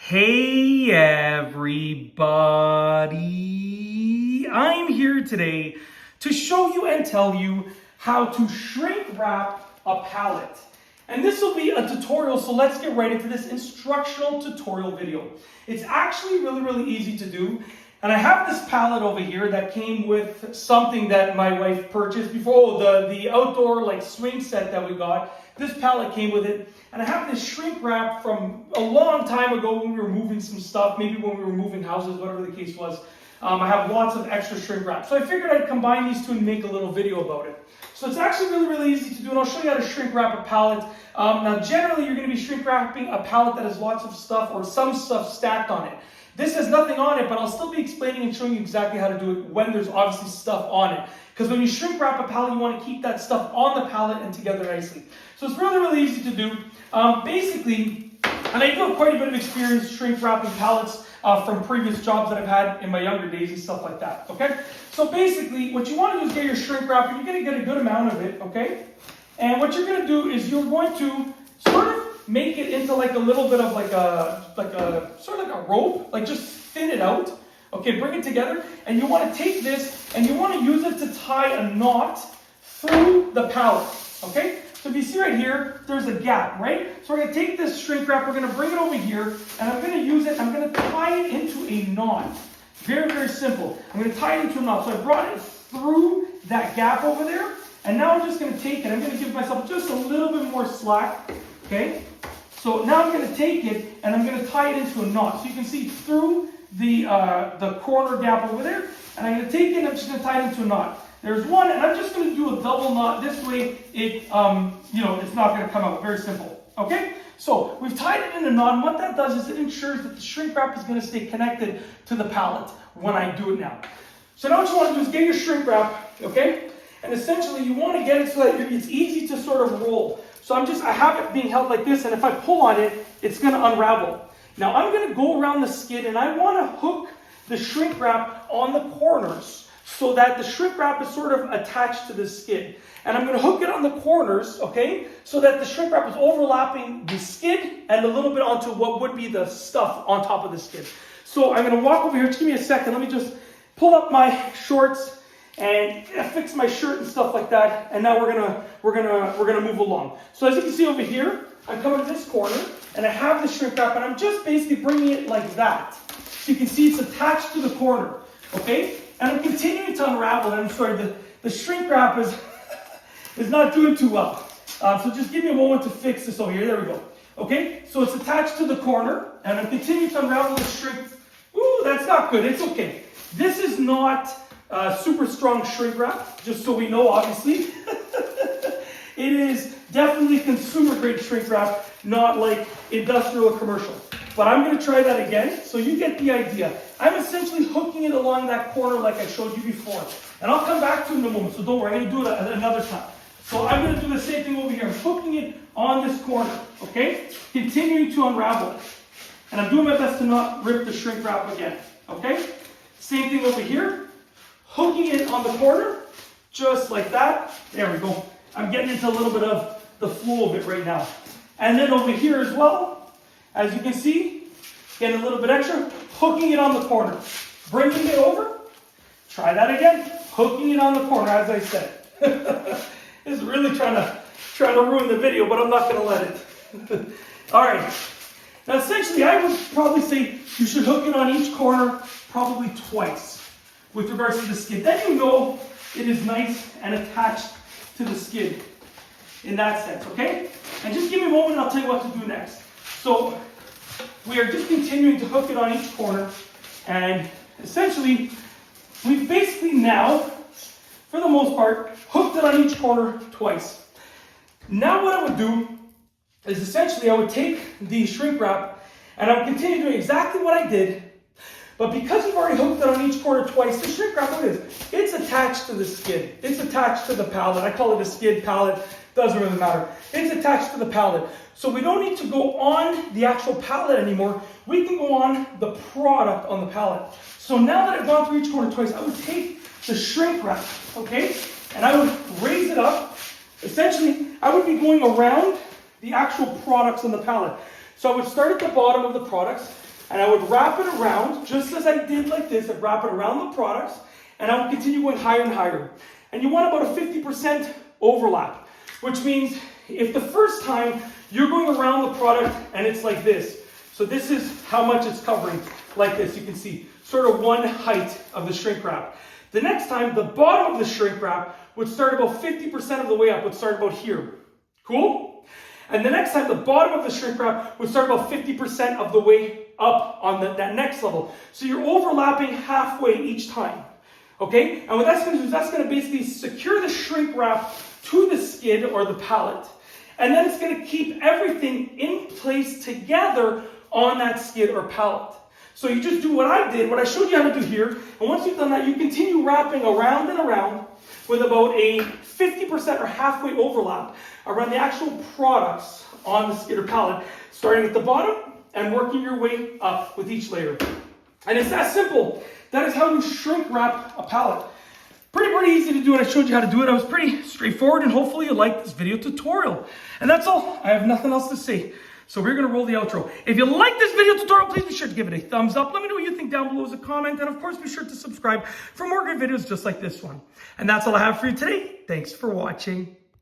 Hey everybody, I'm here today to show you and tell you how to shrink wrap a pallet. And this will be a tutorial, so let's get right into this instructional tutorial video. It's actually really easy to do. And I have this pallet over here that came with something that my wife purchased before, the outdoor like swing set that we got. This pallet came with it. And I have this shrink wrap from a long time ago when we were moving some stuff, maybe when we were moving houses, whatever the case was. I have lots of extra shrink wrap. So I figured I'd combine these two and make a little video about it. So it's actually really easy to do, and I'll show you how to shrink wrap a pallet. Now generally you're going to be shrink wrapping a pallet that has lots of stuff or some stuff stacked on it. This has nothing on it, but I'll still be explaining and showing you exactly how to do it when there's obviously stuff on it. Because when you shrink wrap a pallet, you want to keep that stuff on the pallet and together nicely. So it's really easy to do. Basically, and I do have quite a bit of experience shrink wrapping pallets from previous jobs that I've had in my younger days and stuff like that, okay? So basically, what you want to do is get your shrink wrap, and you're going to get a good amount of it, okay? And what you're going to do is you're going to sort of make it into like a little bit of like a sort of like a rope, like just thin it out, okay? Bring it together, and you want to take this and you want to use it to tie a knot through the pallet, okay? So if you see right here, there's a gap, right? So we're going to take this shrink wrap, we're going to bring it over here, and I'm going to use it, I'm going to tie it into a knot. Very simple. I'm going to tie it into a knot. So I brought it through that gap over there, and now I'm just going to take it. I'm going to give myself just a little bit more slack, okay? So now I'm going to take it, and I'm going to tie it into a knot. So you can see through the corner gap over there, and I'm going to take it, and I'm just going to tie it into a knot. There's one, and I'm just going to do a double knot. This way, it's not going to come out. Very simple. Okay? So we've tied it in a knot, and what that does is it ensures that the shrink wrap is going to stay connected to the pallet when I do it now. So now what you want to do is get your shrink wrap, okay? And essentially, you want to get it so that it's easy to sort of roll. So I have it being held like this, and if I pull on it, it's going to unravel. Now I'm going to go around the skid, and I want to hook the shrink wrap on the corners, so that the shrink wrap is sort of attached to the skid. And I'm going to hook it on the corners, okay, so that the shrink wrap is overlapping the skid and a little bit onto what would be the stuff on top of the skid. So I'm going to walk over here. Just give me a second. Let me just pull up my shorts and fix my shirt and stuff like that. And now we're gonna move along. So as you can see over here, I'm coming to this corner, and I have the shrink wrap, and I'm just basically bringing it like that. So you can see it's attached to the corner, okay? And I'm continuing to unravel it. I'm sorry, the shrink wrap is not doing too well. So just give me a moment to fix this over here. There we go. Okay, so it's attached to the corner, and I'm continuing to unravel the shrink. Ooh, that's not good. It's okay. This is not super strong shrink wrap, just so we know, obviously. It is definitely consumer grade shrink wrap, not like industrial or commercial. But I'm going to try that again, so you get the idea. I'm essentially hooking it along that corner like I showed you before. And I'll come back to it in a moment, so don't worry, I'm going to do it another time. So I'm going to do the same thing over here. I'm hooking it on this corner, okay? Continuing to unravel it. And I'm doing my best to not rip the shrink wrap again, okay? Same thing over here. Hooking it on the corner, just like that. There we go. I'm getting into a little bit of the flow of it right now. And then over here as well, as you can see, getting a little bit extra, hooking it on the corner. Bringing it over, try that again, hooking it on the corner, as I said. This is really trying to ruin the video, but I'm not going to let it. All right. Now, essentially, I would probably say you should hook it on each corner probably twice with regards to the skid. Then you know it is nice and attached to the skid in that sense, okay? And just give me a moment and I'll tell you what to do next. So we are just continuing to hook it on each corner, and essentially we've basically now, for the most part, hooked it on each corner twice. Now what I would do is essentially I would take the shrink wrap and I would continue doing exactly what I did, but because you've already hooked it on each corner twice, the shrink wrap, what it is, it's attached to the skid. It's attached to the pallet. I call it a skid pallet. Doesn't really matter. It's attached to the pallet. So we don't need to go on the actual pallet anymore. We can go on the product on the pallet. So now that I've gone through each corner twice, I would take the shrink wrap, okay? And I would raise it up. Essentially, I would be going around the actual products on the pallet. So I would start at the bottom of the products, and I would wrap it around, just as I did like this. I'd wrap it around the products, and I would continue going higher and higher. And you want about a 50% overlap, which means if the first time you're going around the product and it's like this, so this is how much it's covering, like this, you can see, sort of one height of the shrink wrap. The next time, the bottom of the shrink wrap would start about 50% of the way up, would start about here. Cool? And the next time, the bottom of the shrink wrap would start about 50% of the way up on that next level. So you're overlapping halfway each time. Okay? And what that's going to do is that's going to basically secure the shrink wrap to the skid or the pallet. And then it's going to keep everything in place together on that skid or pallet. So you just do what I did, what I showed you how to do here. And once you've done that, you continue wrapping around and around with about a 50% or halfway overlap around the actual products on the skid or pallet, starting at the bottom and working your way up with each layer. And it's that simple. That is how you shrink wrap a pallet. Pretty easy to do, and I showed you how to do it. I was pretty straightforward, and hopefully you liked this video tutorial. And that's all. I have nothing else to say. So we're going to roll the outro. If you like this video tutorial, please be sure to give it a thumbs up. Let me know what you think down below as a comment. And of course, be sure to subscribe for more good videos just like this one. And that's all I have for you today. Thanks for watching.